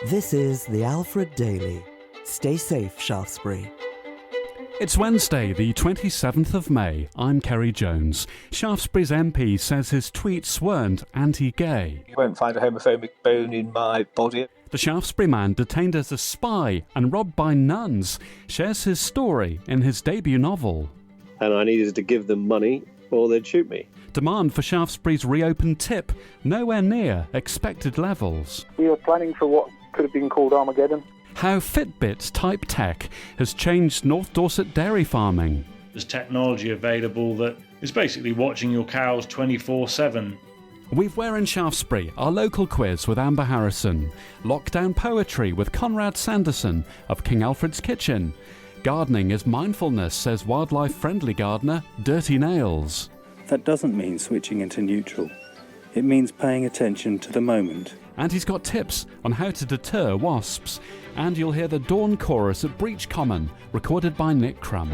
This is the Alfred Daily. Stay safe, Shaftesbury. It's Wednesday, the 27th of May. I'm Kerry Jones. Shaftesbury's MP says his tweets weren't anti-gay. You won't find a homophobic bone in my body. The Shaftesbury man, detained as a spy and robbed by nuns, shares his story in his debut novel. And I needed to give them money or they'd shoot me. Demand for Shaftesbury's reopened tip, nowhere near expected levels. We were planning for what could have been called Armageddon. How Fitbit-type tech has changed North Dorset dairy farming. There's technology available that is basically watching your cows 24/7. We've Where in Shaftesbury, our local quiz with Amber Harrison. Lockdown poetry with Conrad Sanderson of King Alfred's Kitchen. Gardening is mindfulness, says wildlife-friendly gardener Dirty Nails. That doesn't mean switching into neutral. It means paying attention to the moment. And he's got tips on how to deter wasps. And you'll hear the Dawn Chorus at Breach Common, recorded by Nick Crumb.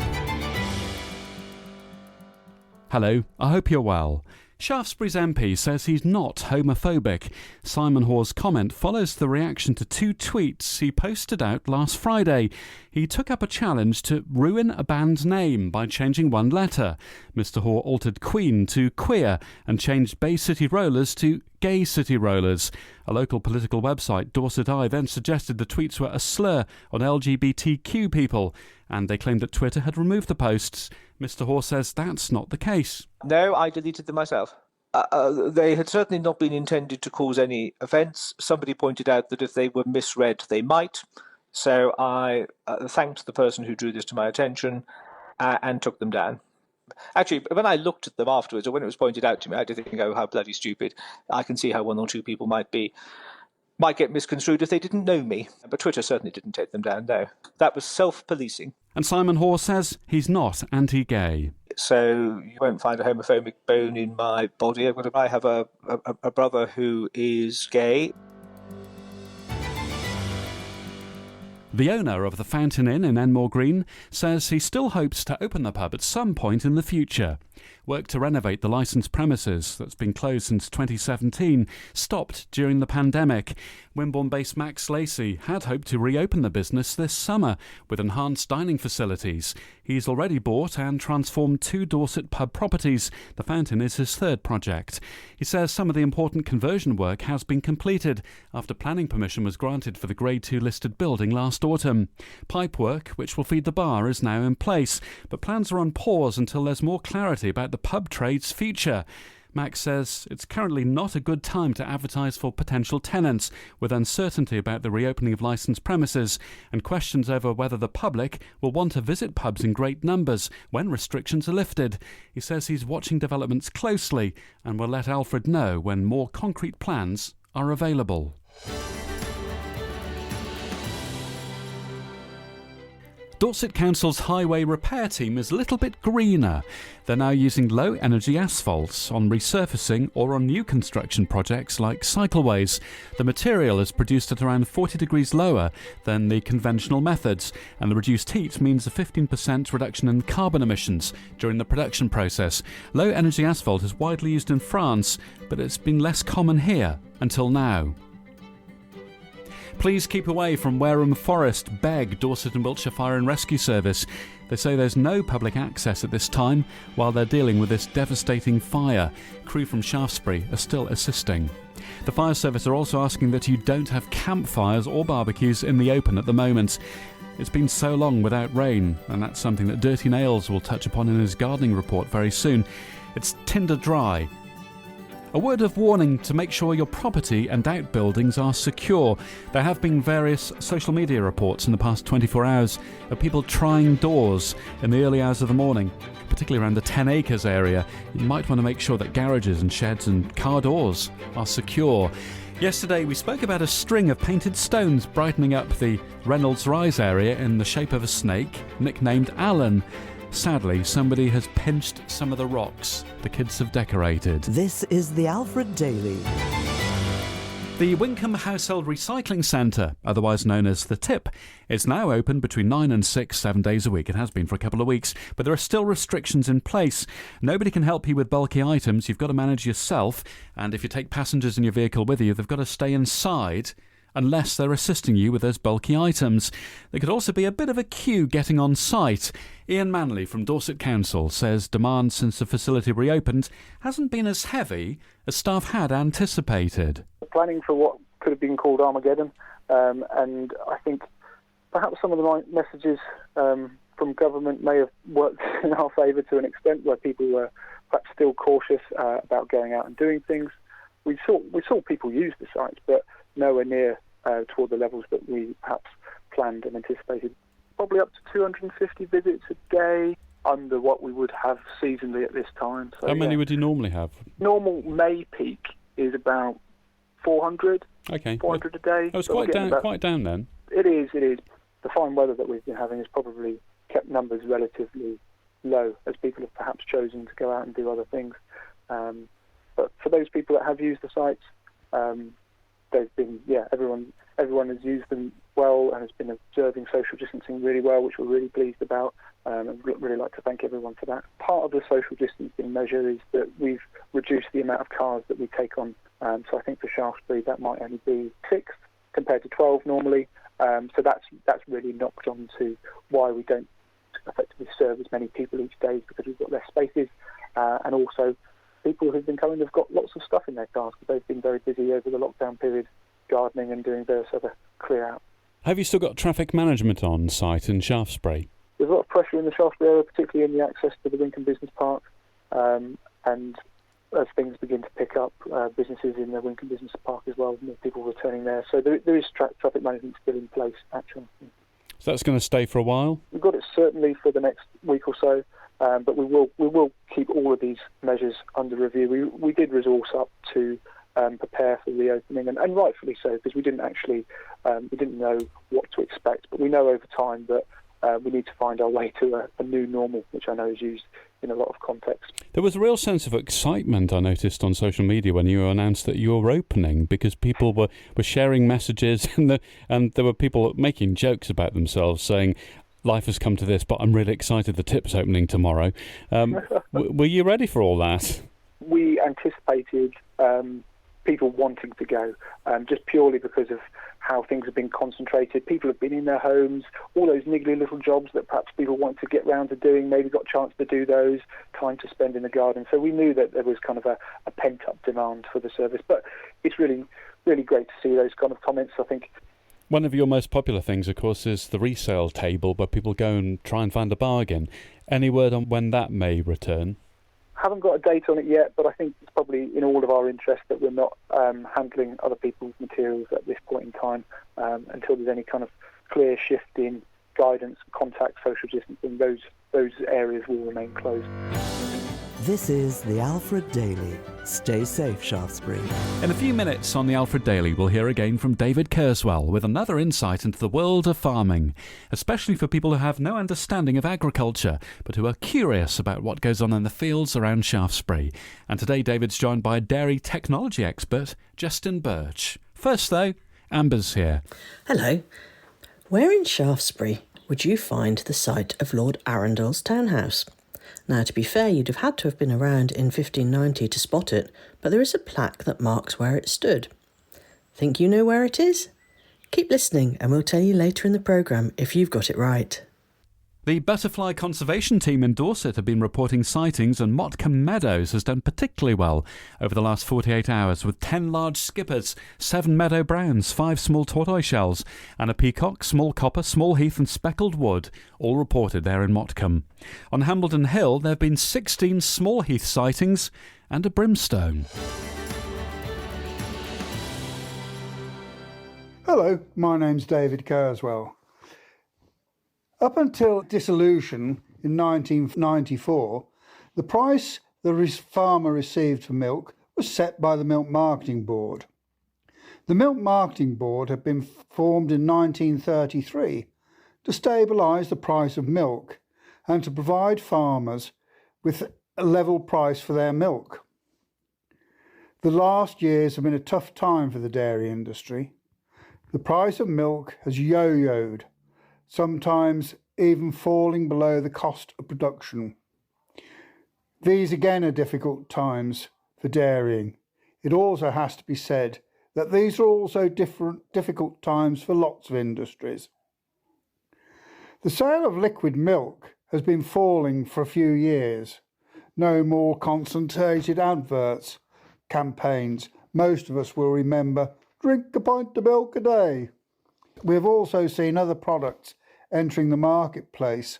Hello, I hope you're well. Shaftesbury's MP says he's not homophobic. Simon Hoare's comment follows the reaction to two tweets he posted out last Friday. He took up a challenge to ruin a band's name by changing one letter. Mr Hoare altered Queen to queer and changed Bay City Rollers to Gay City Rollers. A local political website, Dorset Eye, then suggested the tweets were a slur on LGBTQ people, and they claimed that Twitter had removed the posts. Mr Hoare says that's not the case. No, I deleted them myself. They had certainly not been intended to cause any offence. Somebody pointed out that if they were misread, they might. So I thanked the person who drew this to my attention and took them down. Actually, when I looked at them afterwards, or when it was pointed out to me, I did think, oh, how bloody stupid. I can see how one or two people might get misconstrued if they didn't know me. But Twitter certainly didn't take them down, no. That was self-policing. And Simon Hoare says he's not anti-gay. So you won't find a homophobic bone in my body. I have a brother who is gay. The owner of the Fountain Inn in Enmore Green says he still hopes to open the pub at some point in the future. Work to renovate the licensed premises, that's been closed since 2017, stopped during the pandemic. Wimborne-based Max Lacey had hoped to reopen the business this summer with enhanced dining facilities. He's already bought and transformed two Dorset pub properties. The Fountain is his third project. He says some of the important conversion work has been completed after planning permission was granted for the Grade 2 listed building last autumn. Pipework, which will feed the bar, is now in place, but plans are on pause until there's more clarity about the pub trade's future. Max says it's currently not a good time to advertise for potential tenants, with uncertainty about the reopening of licensed premises and questions over whether the public will want to visit pubs in great numbers when restrictions are lifted. He says he's watching developments closely and will let Alfred know when more concrete plans are available. Dorset Council's highway repair team is a little bit greener. They're now using low-energy asphalts on resurfacing or on new construction projects like cycleways. The material is produced at around 40 degrees lower than the conventional methods, and the reduced heat means a 15% reduction in carbon emissions during the production process. Low-energy asphalt is widely used in France, but it's been less common here until now. Please keep away from Wareham Forest, beg Dorset and Wiltshire Fire and Rescue Service. They say there's no public access at this time while they're dealing with this devastating fire. Crew from Shaftesbury are still assisting. The fire service are also asking that you don't have campfires or barbecues in the open at the moment. It's been so long without rain, and that's something that Dirty Nails will touch upon in his gardening report very soon. It's tinder dry. A word of warning to make sure your property and outbuildings are secure. There have been various social media reports in the past 24 hours of people trying doors in the early hours of the morning, particularly around the 10 acres area. You might want to make sure that garages and sheds and car doors are secure. Yesterday we spoke about a string of painted stones brightening up the Reynolds Rise area in the shape of a snake, nicknamed Alan. Sadly, somebody has pinched some of the rocks the kids have decorated. This is the Alfred Daily. The Wincombe Household Recycling Centre, otherwise known as The Tip, is now open between 9 and 6, 7 days a week. It has been for a couple of weeks, but there are still restrictions in place. Nobody can help you with bulky items. You've got to manage yourself, and if you take passengers in your vehicle with you, they've got to stay inside unless they're assisting you with those bulky items. There could also be a bit of a queue getting on site. Ian Manley from Dorset Council says demand since the facility reopened hasn't been as heavy as staff had anticipated. Planning for what could have been called Armageddon, and I think perhaps some of the messages from government may have worked in our favour to an extent, where people were perhaps still cautious about going out and doing things. We saw people use the sites, but nowhere near toward the levels that we perhaps planned and anticipated. Probably up to 250 visits a day, under what we would have seasonally at this time. So, how many would you normally have? Normal May peak is about 400. Okay. 400 a day. Oh, it's quite down then. It is. The fine weather that we've been having has probably kept numbers relatively low, as people have perhaps chosen to go out and do other things. But for those people that have used the sites, they've been, everyone has used them well and has been observing social distancing really well, which we're really pleased about, and I'd really like to thank everyone for that. Part of the social distancing measure is that we've reduced the amount of cars that we take on. So I think for Shaftesbury that might only be 6 compared to 12 normally. So that's really knocked on to why we don't effectively serve as many people each day, because we've got less spaces, and also people who've been coming have got lots of stuff in their cars because they've been very busy over the lockdown period, gardening and doing various other clear out. Have you still got traffic management on site in Shaftesbury? There's a lot of pressure in the Shaftesbury area, particularly in the access to the Wincombe Business Park, and as things begin to pick up, businesses in the Wincombe Business Park as well, more people returning there. So there is traffic management still in place, actually. So that's going to stay for a while? We've got it certainly for the next week or so, but we will keep all of these measures under review. We did resource up to prepare for reopening, and rightfully so, because we didn't know what to expect, but we know over time that we need to find our way to a new normal, which I know is used in a lot of contexts. There was a real sense of excitement, I noticed, on social media when you announced that you were opening, because people were sharing messages and there were people making jokes about themselves, saying, life has come to this, but I'm really excited the tip's opening tomorrow. Were you ready for all that? We anticipated people wanting to go, just purely because of how things have been concentrated. People have been in their homes, all those niggly little jobs that perhaps people want to get round to doing, maybe got a chance to do those, time to spend in the garden. So we knew that there was kind of a pent-up demand for the service. But it's really, really great to see those kind of comments, I think. One of your most popular things, of course, is the Resale Table, where people go and try and find a bargain. Any word on when that may return? Haven't got a date on it yet, but I think it's probably in all of our interest that we're not handling other people's materials at this point in time until there's any kind of clear shift in guidance, contact, social distancing. Those areas will remain closed. This is the Alfred Daily. Stay safe, Shaftesbury. In a few minutes on the Alfred Daily, we'll hear again from David Kerswell with another insight into the world of farming, especially for people who have no understanding of agriculture, but who are curious about what goes on in the fields around Shaftesbury. And today, David's joined by dairy technology expert Justin Birch. First, though, Amber's here. Hello. Where in Shaftesbury would you find the site of Lord Arundel's townhouse? Now, to be fair, you'd have had to have been around in 1590 to spot it, but there is a plaque that marks where it stood. Think you know where it is? Keep listening and we'll tell you later in the programme if you've got it right. The butterfly conservation team in Dorset have been reporting sightings, and Motcombe Meadows has done particularly well over the last 48 hours, with 10 large skippers, 7 meadow browns, 5 small tortoise shells, and a peacock, small copper, small heath and speckled wood, all reported there in Motcombe. On Hambledon Hill, there have been 16 small heath sightings and a brimstone. Hello, my name's David Kerswell. Up until dissolution in 1994, the price the farmer received for milk was set by the Milk Marketing Board. The Milk Marketing Board had been formed in 1933 to stabilise the price of milk and to provide farmers with a level price for their milk. The last years have been a tough time for the dairy industry. The price of milk has yo-yoed, sometimes even falling below the cost of production. These again are difficult times for dairying. It also has to be said that these are also difficult times for lots of industries. The sale of liquid milk has been falling for a few years. No more concentrated adverts, campaigns. Most of us will remember, drink a pint of milk a day. We've also seen other products entering the marketplace,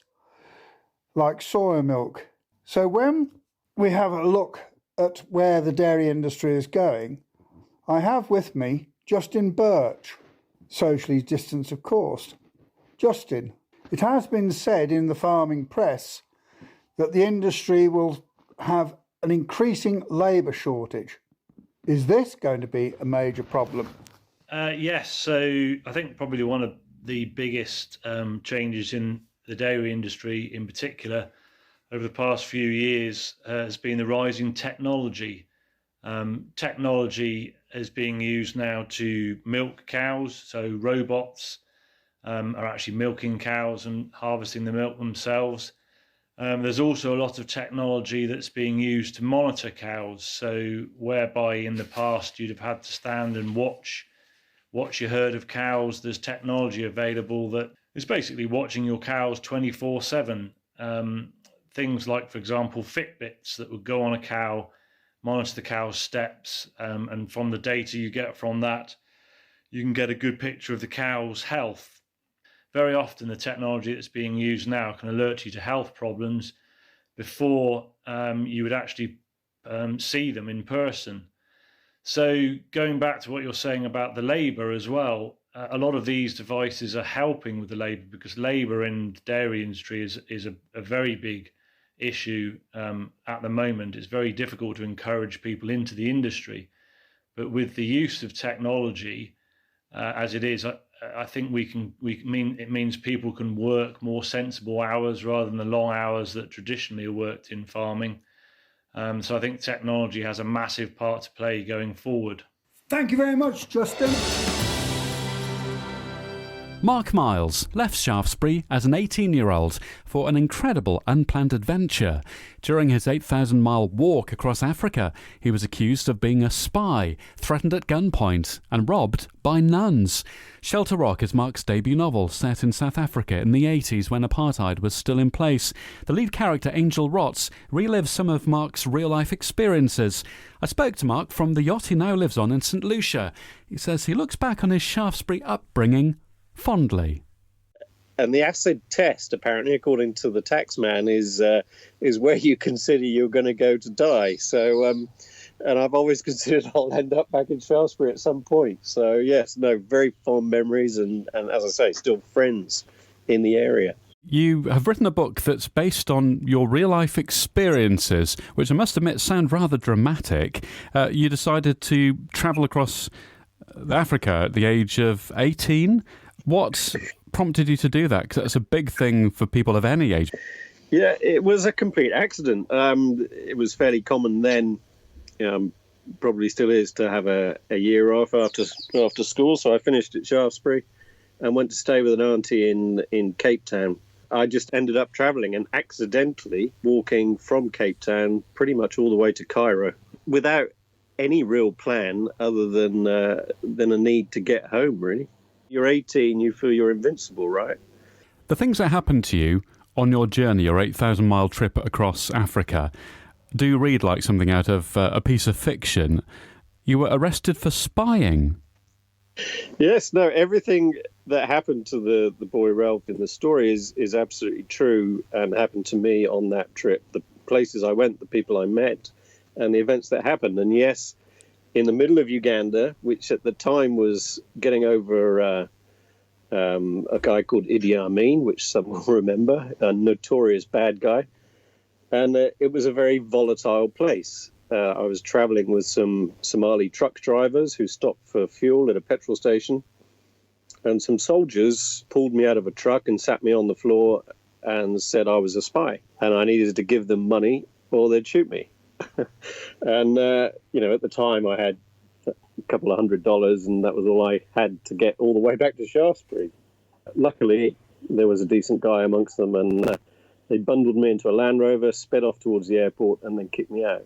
like soya milk. So when we have a look at where the dairy industry is going, I have with me Justin Birch, socially distanced of course. Justin, it has been said in the farming press that the industry will have an increasing labour shortage. Is this going to be a major problem? Yes, so I think probably one of the biggest changes in the dairy industry in particular over the past few years has been the rise in technology. Technology is being used now to milk cows, so robots are actually milking cows and harvesting the milk themselves. There's also a lot of technology that's being used to monitor cows, so whereby in the past you'd have had to stand and watch your herd of cows, there's technology available that is basically watching your cows 24/7. Things like, for example, Fitbits that would go on a cow, monitor the cow's steps, and from the data you get from that, you can get a good picture of the cow's health. Very often the technology that's being used now can alert you to health problems before you would actually see them in person. So going back to what you're saying about the labour as well, a lot of these devices are helping with the labour, because labour in the dairy industry is a very big issue at the moment. It's very difficult to encourage people into the industry, but with the use of technology as it is, I think it means people can work more sensible hours rather than the long hours that traditionally are worked in farming. So I think technology has a massive part to play going forward. Thank you very much, Justin. Mark Miles left Shaftesbury as an 18-year-old for an incredible unplanned adventure. During his 8,000-mile walk across Africa, he was accused of being a spy, threatened at gunpoint, and robbed by nuns. Shelter Rock is Mark's debut novel, set in South Africa in the 80s when apartheid was still in place. The lead character, Angel Rotz, relives some of Mark's real-life experiences. I spoke to Mark from the yacht he now lives on in St Lucia. He says he looks back on his Shaftesbury upbringing fondly. And the acid test, apparently, according to the tax man, is where you consider you're going to go to die. So, and I've always considered I'll end up back in Shaftesbury at some point. So, yes, very fond memories, and as I say, still friends in the area. You have written a book that's based on your real-life experiences, which I must admit sound rather dramatic. You decided to travel across Africa at the age of 18. What prompted you to do that? Because that's a big thing for people of any age. Yeah, it was a complete accident. It was fairly common then, probably still is, to have a year off after school. So I finished at Shaftesbury and went to stay with an auntie in Cape Town. I just ended up travelling and accidentally walking from Cape Town pretty much all the way to Cairo without any real plan other than a need to get home, really. You're 18, you feel you're invincible, right? The things that happened to you on your journey, your 8,000-mile trip across Africa, do read like something out of a piece of fiction. You were arrested for spying. Yes, no, everything that happened to the boy Ralph in the story is absolutely true and happened to me on that trip. The places I went, the people I met, and the events that happened. And yes, in the middle of Uganda, which at the time was getting over a guy called Idi Amin, which some will remember, a notorious bad guy. And it was a very volatile place. I was traveling with some Somali truck drivers who stopped for fuel at a petrol station. And some soldiers pulled me out of a truck and sat me on the floor and said I was a spy. And I needed to give them money or they'd shoot me. And, at the time I had a couple of $100 and that was all I had to get all the way back to Shaftesbury. Luckily, there was a decent guy amongst them and they bundled me into a Land Rover, sped off towards the airport and then kicked me out.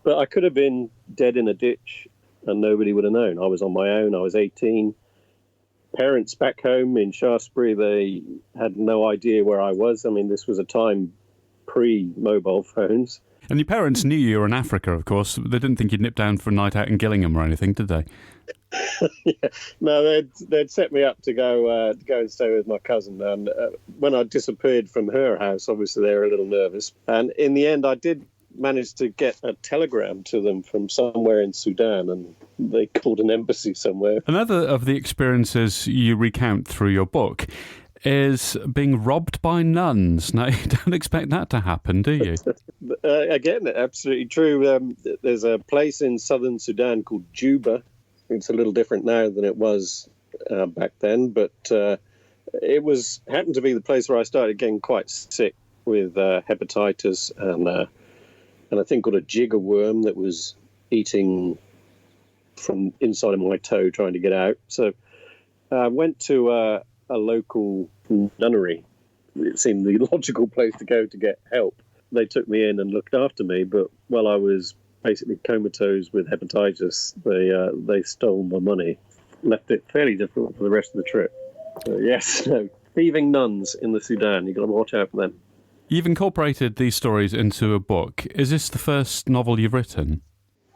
But I could have been dead in a ditch and nobody would have known. I was on my own. I was 18. Parents back home in Shaftesbury, they had no idea where I was. I mean, this was a time pre-mobile phones. And your parents knew you were in Africa, of course. They didn't think you'd nip down for a night out in Gillingham or anything, did they? Yeah. No, they'd set me up to go and stay with my cousin. And when I disappeared from her house, obviously they were a little nervous. And in the end, I did manage to get a telegram to them from somewhere in Sudan, and they called an embassy somewhere. Another of the experiences you recount through your book is being robbed by nuns. Now, you don't expect that to happen, do you? Again, absolutely true. There's a place in southern Sudan called Juba. It's a little different now than it was back then, but it happened to be the place where I started getting quite sick with hepatitis and a thing called a jigger worm that was eating from inside of my toe, trying to get out. So I went to a local nunnery. It seemed the logical place to go to get help. They took me in and looked after me, but while I was basically comatose with hepatitis, they stole my money, left it fairly difficult for the rest of the trip. So yes, thieving nuns in the Sudan, you've got to watch out for them. You've incorporated these stories into a book. Is this the first novel you've written?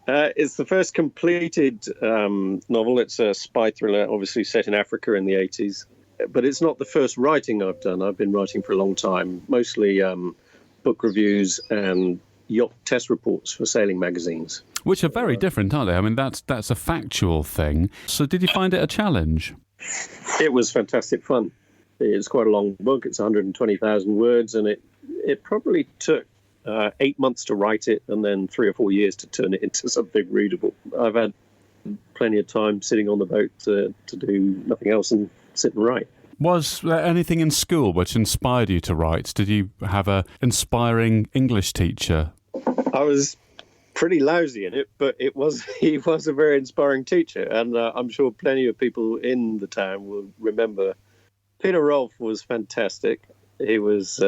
It's the first completed novel. It's a spy thriller, obviously set in Africa in the 80s. But it's not the first writing I've done. I've been writing for a long time, mostly book reviews and yacht test reports for sailing magazines. Which are very different, aren't they? I mean, that's a factual thing. So did you find it a challenge? It was fantastic fun. It's quite a long book. It's 120,000 words, and it probably took 8 months to write it and then 3 or 4 years to turn it into something readable. I've had plenty of time sitting on the boat to do nothing else and sit and write. Was there anything in school which inspired you to write? Did you have an inspiring English teacher? I was pretty lousy in it, but he was a very inspiring teacher, and I'm sure plenty of people in the town will remember. Peter Rolfe was fantastic. He was...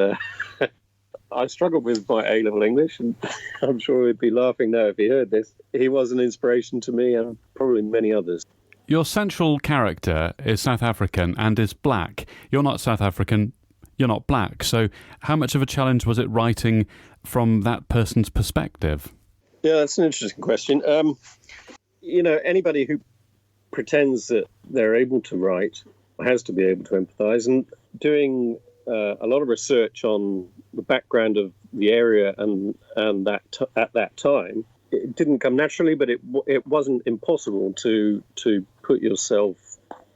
I struggled with my A-level English, and I'm sure he'd be laughing now if he heard this. He was an inspiration to me and probably many others. Your central character is South African and is black. You're not South African, you're not black. So how much of a challenge was it writing from that person's perspective? Yeah, that's an interesting question. Anybody who pretends that they're able to write has to be able to empathise. And doing a lot of research on the background of the area and that at that time, it didn't come naturally, but it wasn't impossible to put yourself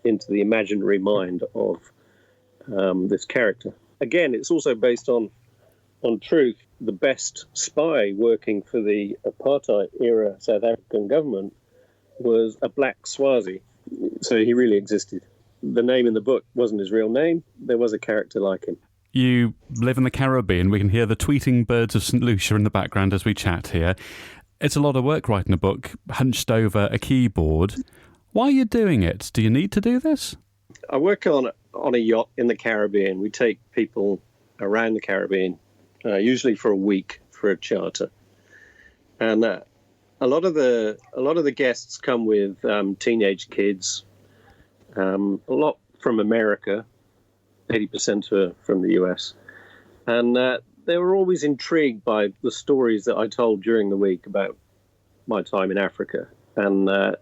into the imaginary mind of this character. Again, it's also based on truth. The best spy working for the apartheid-era South African government was a black Swazi, so he really existed. The name in the book wasn't his real name. There was a character like him. You live in the Caribbean. We can hear the tweeting birds of St. Lucia in the background as we chat here. It's a lot of work writing a book, hunched over a keyboard. Why are you doing it? Do you need to do this? I work on a yacht in the Caribbean. We take people around the Caribbean, usually for a week for a charter. And a lot of the guests come with teenage kids, a lot from America, 80% are from the US. And they were always intrigued by the stories that I told during the week about my time in Africa. And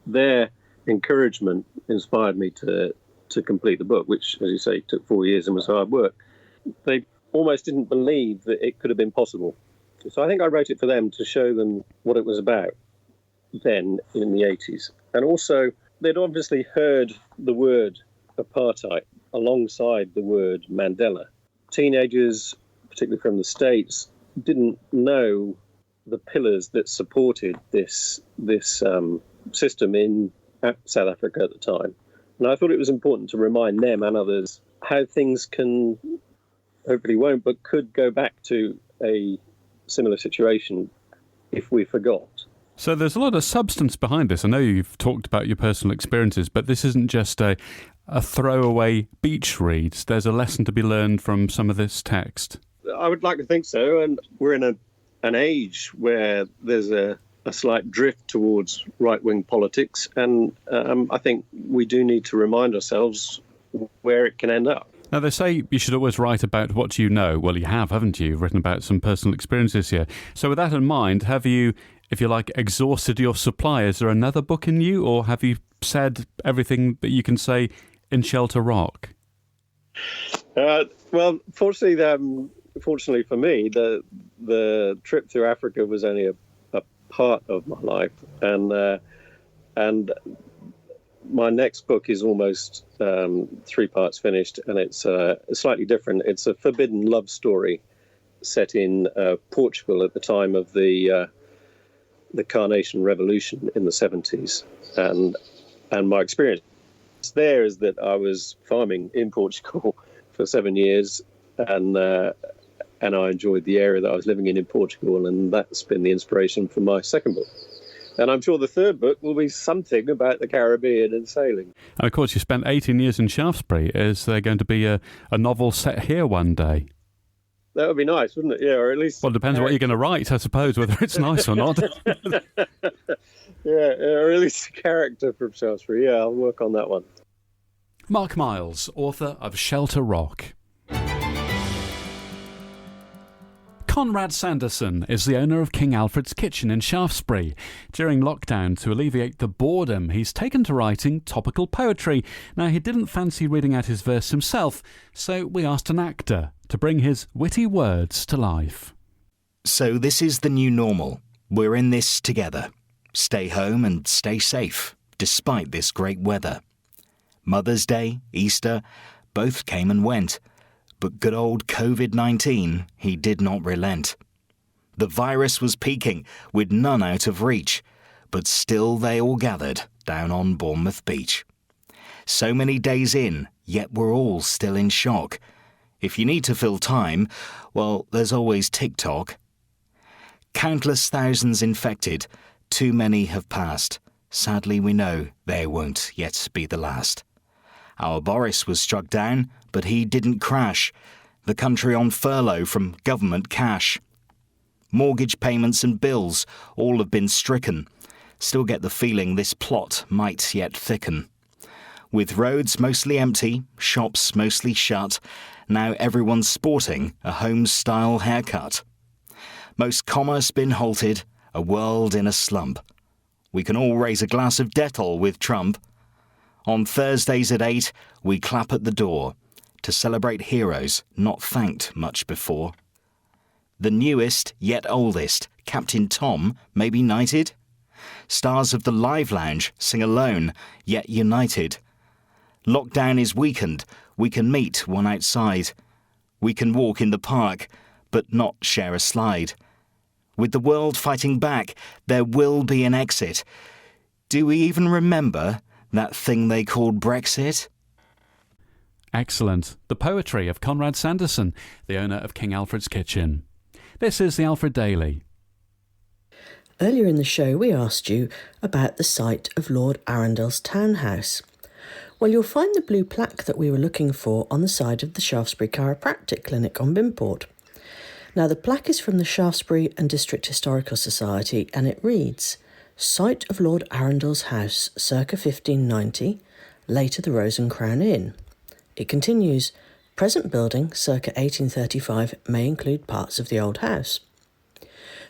their encouragement inspired me to complete the book, which, as you say, took 4 years and was hard work. They almost didn't believe that it could have been possible. So I think I wrote it for them to show them what it was about then in the 80s. And also, they'd obviously heard the word apartheid alongside the word Mandela. Teenagers, particularly from the States, didn't know the pillars that supported this system in South Africa at the time. And I thought it was important to remind them and others how things can, hopefully won't, but could go back to a similar situation if we forgot. So there's a lot of substance behind this. I know you've talked about your personal experiences, but this isn't just a throwaway beach read. There's a lesson to be learned from some of this text. I would like to think so, and we're in an age where there's a a slight drift towards right-wing politics, and I think we do need to remind ourselves where it can end up. Now, they say you should always write about what you know. Well, you have, haven't you? You've written about some personal experiences here. So with that in mind, have you, if you like, exhausted your supply? Is there another book in you, or have you said everything that you can say in Shelter Rock? Well, fortunately for me, the trip through Africa was only a part of my life, and my next book is almost 3 parts finished, and it's slightly different. It's a forbidden love story set in Portugal at the time of the Carnation Revolution in the 70s, and my experience there is that I was farming in Portugal for 7 years, and I enjoyed the area that I was living in Portugal, and that's been the inspiration for my second book. And I'm sure the third book will be something about the Caribbean and sailing. And of course, you spent 18 years in Shaftesbury. Is there going to be a novel set here one day? That would be nice, wouldn't it? Yeah, or at least... Well, it depends what you're going to write, I suppose, whether it's nice or not. Yeah, or at least a character from Shaftesbury. Yeah, I'll work on that one. Mark Miles, author of Shelter Rock. Conrad Sanderson is the owner of King Alfred's Kitchen in Shaftesbury. During lockdown, to alleviate the boredom, he's taken to writing topical poetry. Now, he didn't fancy reading out his verse himself, so we asked an actor to bring his witty words to life. So this is the new normal. We're in this together. Stay home and stay safe, despite this great weather. Mother's Day, Easter, both came and went. But good old COVID-19, he did not relent. The virus was peaking, with none out of reach, but still they all gathered down on Bournemouth Beach. So many days in, yet we're all still in shock. If you need to fill time, well, there's always TikTok. Countless thousands infected, too many have passed. Sadly, we know they won't yet be the last. Our Boris was struck down, but he didn't crash. The country on furlough from government cash. Mortgage payments and bills all have been stricken. Still get the feeling this plot might yet thicken. With roads mostly empty, shops mostly shut, now everyone's sporting a home-style haircut. Most commerce been halted, a world in a slump. We can all raise a glass of Dettol with Trump. On Thursdays at 8, we clap at the door to celebrate heroes not thanked much before. The newest, yet oldest, Captain Tom may be knighted. Stars of the Live Lounge sing alone, yet united. Lockdown is weakened, we can meet one outside. We can walk in the park, but not share a slide. With the world fighting back, there will be an exit. Do we even remember that thing they called Brexit? Excellent. The poetry of Conrad Sanderson, the owner of King Alfred's Kitchen. This is the Alfred Daily. Earlier in the show, we asked you about the site of Lord Arundel's townhouse. Well, you'll find the blue plaque that we were looking for on the side of the Shaftesbury Chiropractic Clinic on Bimport. Now, the plaque is from the Shaftesbury and District Historical Society, and it reads, Site of Lord Arundel's house, circa 1590, later the Rose and Crown Inn. It continues, present building, circa 1835, may include parts of the old house.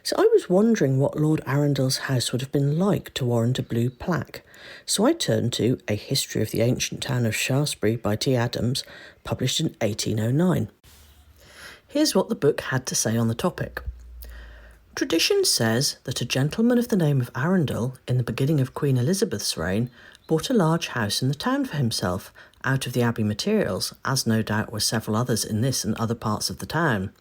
So I was wondering what Lord Arundel's house would have been like to warrant a blue plaque. So I turned to A History of the Ancient Town of Shaftesbury by T. Adams, published in 1809. Here's what the book had to say on the topic. Tradition says that a gentleman of the name of Arundel, in the beginning of Queen Elizabeth's reign, bought a large house in the town for himself, out of the abbey materials, as no doubt were several others in this and other parts of the town.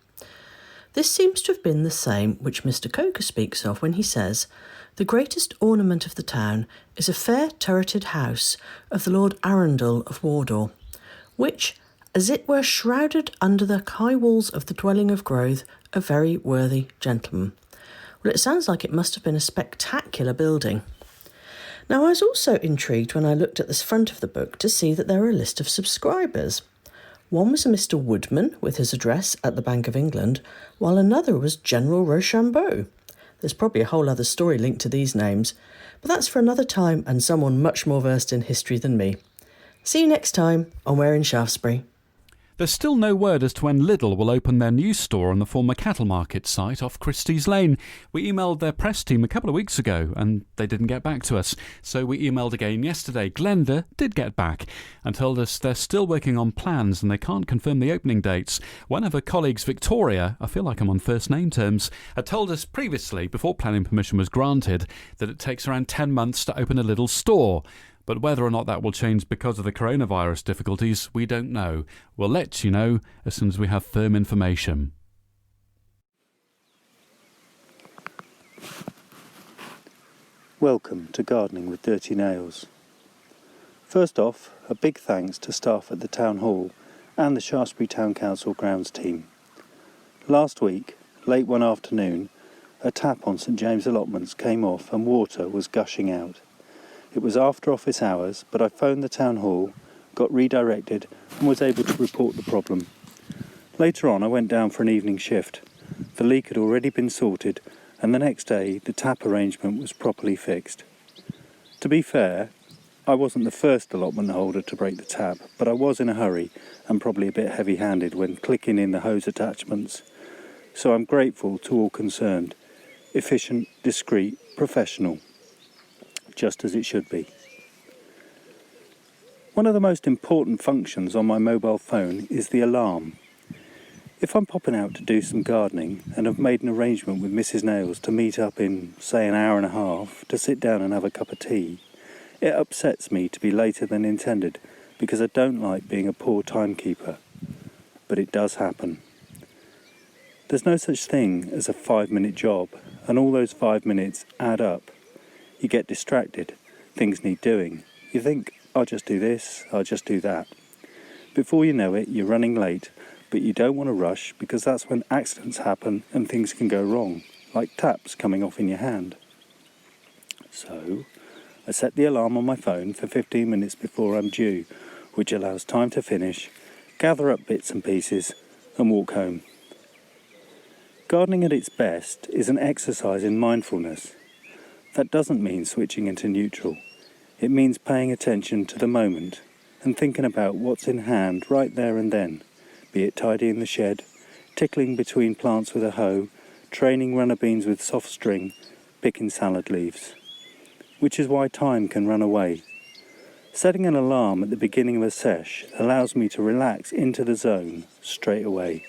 This seems to have been the same which Mr. Coker speaks of when he says, The greatest ornament of the town is a fair turreted house of the Lord Arundel of Wardour, which, as it were shrouded under the high walls of the dwelling of growth, a very worthy gentleman. Well, it sounds like it must have been a spectacular building. Now, I was also intrigued when I looked at the front of the book to see that there were a list of subscribers. One was a Mr. Woodman with his address at the Bank of England, while another was General Rochambeau. There's probably a whole other story linked to these names, but that's for another time and someone much more versed in history than me. See you next time on We're in Shaftesbury. There's still no word as to when Lidl will open their new store on the former cattle market site off Christie's Lane. We emailed their press team a couple of weeks ago and they didn't get back to us. So we emailed again yesterday. Glenda did get back and told us they're still working on plans and they can't confirm the opening dates. One of her colleagues, Victoria, I feel like I'm on first name terms, had told us previously, before planning permission was granted, that it takes around 10 months to open a Lidl store. But whether or not that will change because of the coronavirus difficulties, we don't know. We'll let you know as soon as we have firm information. Welcome to Gardening with Dirty Nails. First off, a big thanks to staff at the Town Hall and the Shaftesbury Town Council grounds team. Last week, late one afternoon, a tap on St James allotments came off and water was gushing out. It was after office hours, but I phoned the Town Hall, got redirected and was able to report the problem. Later on I went down for an evening shift. The leak had already been sorted and the next day the tap arrangement was properly fixed. To be fair, I wasn't the first allotment holder to break the tap, but I was in a hurry and probably a bit heavy-handed when clicking in the hose attachments. So I'm grateful to all concerned. Efficient, discreet, professional. Just as it should be. One of the most important functions on my mobile phone is the alarm. If I'm popping out to do some gardening and have made an arrangement with Mrs Nails to meet up in, say, an hour and a half to sit down and have a cup of tea, it upsets me to be later than intended because I don't like being a poor timekeeper. But it does happen. There's no such thing as a 5-minute job, and all those 5 minutes add up. You get distracted, things need doing. You think, I'll just do this, I'll just do that. Before you know it, you're running late, but you don't want to rush because that's when accidents happen and things can go wrong, like taps coming off in your hand. So, I set the alarm on my phone for 15 minutes before I'm due, which allows time to finish, gather up bits and pieces, and walk home. Gardening at its best is an exercise in mindfulness. That doesn't mean switching into neutral. It means paying attention to the moment and thinking about what's in hand right there and then, be it tidying the shed, tickling between plants with a hoe, training runner beans with soft string, picking salad leaves. Which is why time can run away. Setting an alarm at the beginning of a sesh allows me to relax into the zone straight away.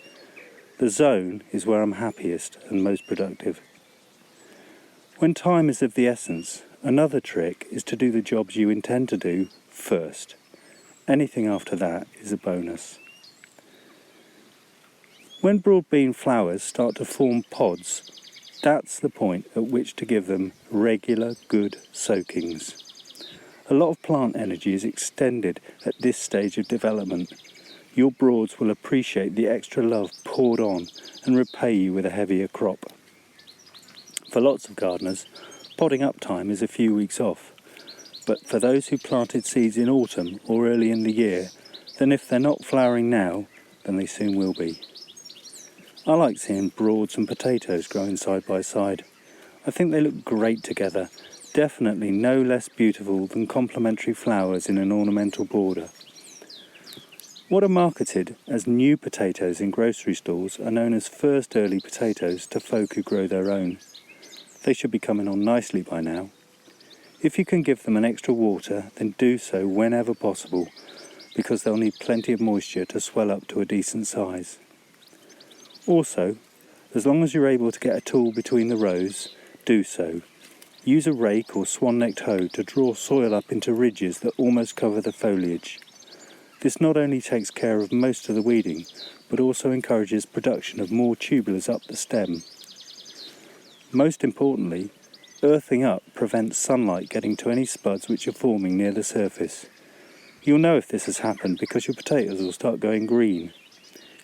The zone is where I'm happiest and most productive. When time is of the essence, another trick is to do the jobs you intend to do first. Anything after that is a bonus. When broad bean flowers start to form pods, that's the point at which to give them regular good soakings. A lot of plant energy is extended at this stage of development. Your broads will appreciate the extra love poured on and repay you with a heavier crop. For lots of gardeners, podding up time is a few weeks off, but for those who planted seeds in autumn or early in the year, then if they're not flowering now, then they soon will be. I like seeing broads and potatoes growing side by side. I think they look great together, definitely no less beautiful than complementary flowers in an ornamental border. What are marketed as new potatoes in grocery stores are known as first early potatoes to folk who grow their own. They should be coming on nicely by now. If you can give them an extra water, then do so whenever possible, because they'll need plenty of moisture to swell up to a decent size. Also, as long as you're able to get a tool between the rows, do so. Use a rake or swan-necked hoe to draw soil up into ridges that almost cover the foliage. This not only takes care of most of the weeding, but also encourages production of more tubulars up the stem. Most importantly, earthing up prevents sunlight getting to any spuds which are forming near the surface. You'll know if this has happened because your potatoes will start going green.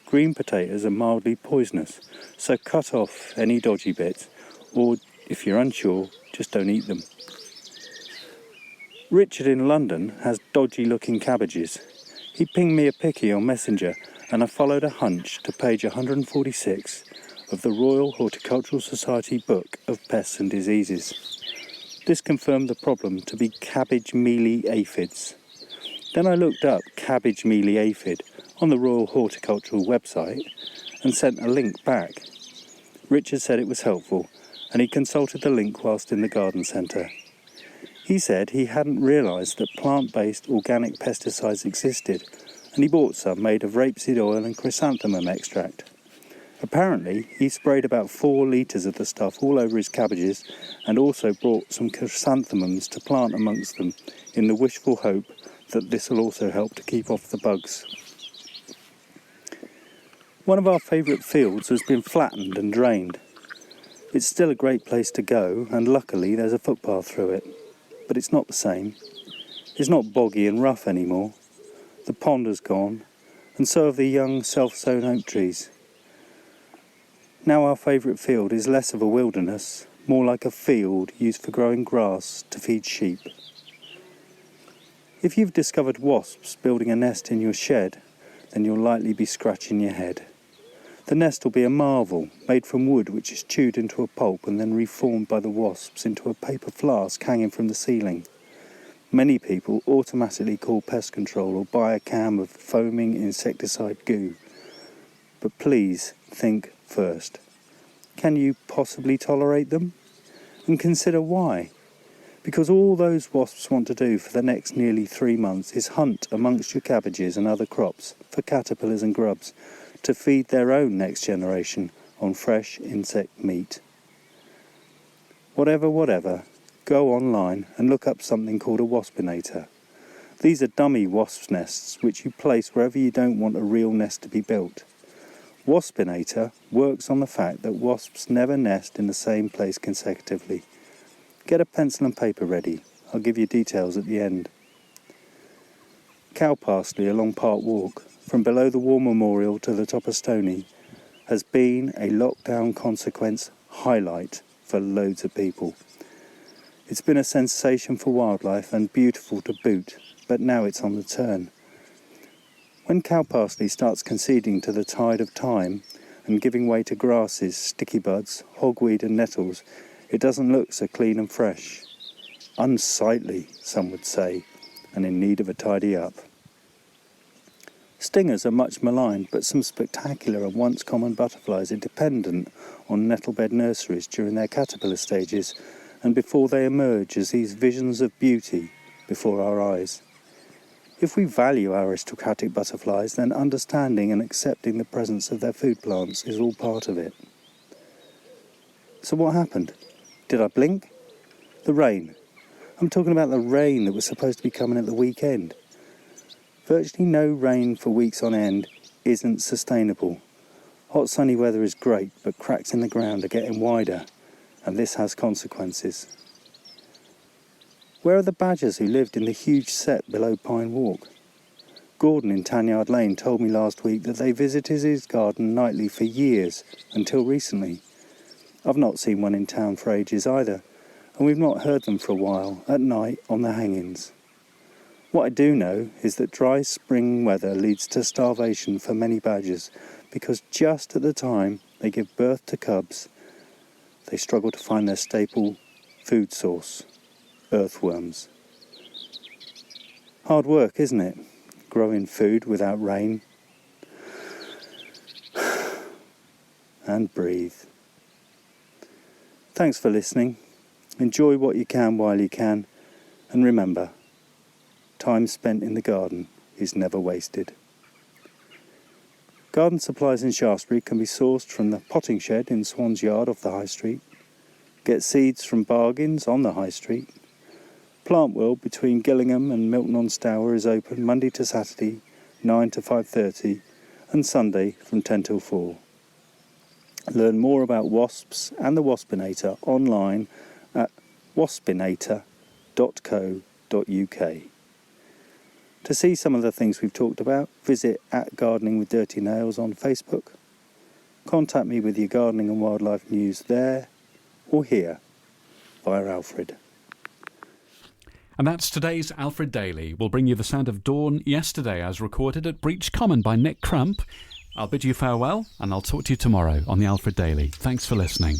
Green potatoes are mildly poisonous, so cut off any dodgy bits, or if you're unsure, just don't eat them. Richard in London has dodgy looking cabbages. He pinged me a picky on Messenger and I followed a hunch to page 146 of the Royal Horticultural Society Book of Pests and Diseases. This confirmed the problem to be cabbage mealy aphids. Then I looked up cabbage mealy aphid on the Royal Horticultural website and sent a link back. Richard said it was helpful, and he consulted the link whilst in the garden centre. He said he hadn't realised that plant-based organic pesticides existed, and he bought some made of rapeseed oil and chrysanthemum extract. Apparently, he sprayed about 4 litres of the stuff all over his cabbages and also brought some chrysanthemums to plant amongst them in the wishful hope that this will also help to keep off the bugs. One of our favourite fields has been flattened and drained. It's still a great place to go, and luckily there's a footpath through it. But it's not the same. It's not boggy and rough anymore. The pond has gone, and so have the young self-sown oak trees. Now our favourite field is less of a wilderness, more like a field used for growing grass to feed sheep. If you've discovered wasps building a nest in your shed, then you'll likely be scratching your head. The nest will be a marvel, made from wood which is chewed into a pulp and then reformed by the wasps into a paper flask hanging from the ceiling. Many people automatically call pest control or buy a can of foaming insecticide goo. But please think first. Can you possibly tolerate them? And consider why. Because all those wasps want to do for the next nearly 3 months is hunt amongst your cabbages and other crops for caterpillars and grubs to feed their own next generation on fresh insect meat. Whatever, go online and look up something called a waspinator. These are dummy wasp nests which you place wherever you don't want a real nest to be built. Waspinator works on the fact that wasps never nest in the same place consecutively. Get a pencil and paper ready. I'll give you details at the end. Cow parsley along Park Walk, from below the War Memorial to the top of Stony, has been a lockdown consequence highlight for loads of people. It's been a sensation for wildlife and beautiful to boot, but now it's on the turn. When cow parsley starts conceding to the tide of time and giving way to grasses, sticky buds, hogweed and nettles, it doesn't look so clean and fresh. Unsightly, some would say, and in need of a tidy up. Stingers are much maligned, but some spectacular and once common butterflies are dependent on nettlebed nurseries during their caterpillar stages and before they emerge as these visions of beauty before our eyes. If we value our aristocratic butterflies, then understanding and accepting the presence of their food plants is all part of it. So what happened? Did I blink? The rain. I'm talking about the rain that was supposed to be coming at the weekend. Virtually no rain for weeks on end isn't sustainable. Hot sunny weather is great, but cracks in the ground are getting wider, and this has consequences. Where are the badgers who lived in the huge set below Pine Walk? Gordon in Tanyard Lane told me last week that they visited his garden nightly for years, until recently. I've not seen one in town for ages either, and we've not heard them for a while, at night on the hangings. What I do know is that dry spring weather leads to starvation for many badgers, because just at the time they give birth to cubs, they struggle to find their staple food source, earthworms. Hard work, isn't it? Growing food without rain. And breathe. Thanks for listening. Enjoy what you can while you can, and remember, time spent in the garden is never wasted. Garden supplies in Shaftesbury can be sourced from the potting shed in Swan's Yard off the High Street. Get seeds from bargains on the High Street. Plant World between Gillingham and Milton-on-Stour is open Monday to Saturday, 9 to 5:30, and Sunday from 10 till 4. Learn more about wasps and the Waspinator online at waspinator.co.uk. To see some of the things we've talked about, visit @GardeningWithDirtyNails on Facebook. Contact me with your gardening and wildlife news there or here via Alfred. And that's today's Alfred Daily. We'll bring you the sound of dawn yesterday as recorded at Breach Common by Nick Crump, I'll bid you farewell, and I'll talk to you tomorrow on the Alfred Daily. Thanks for listening.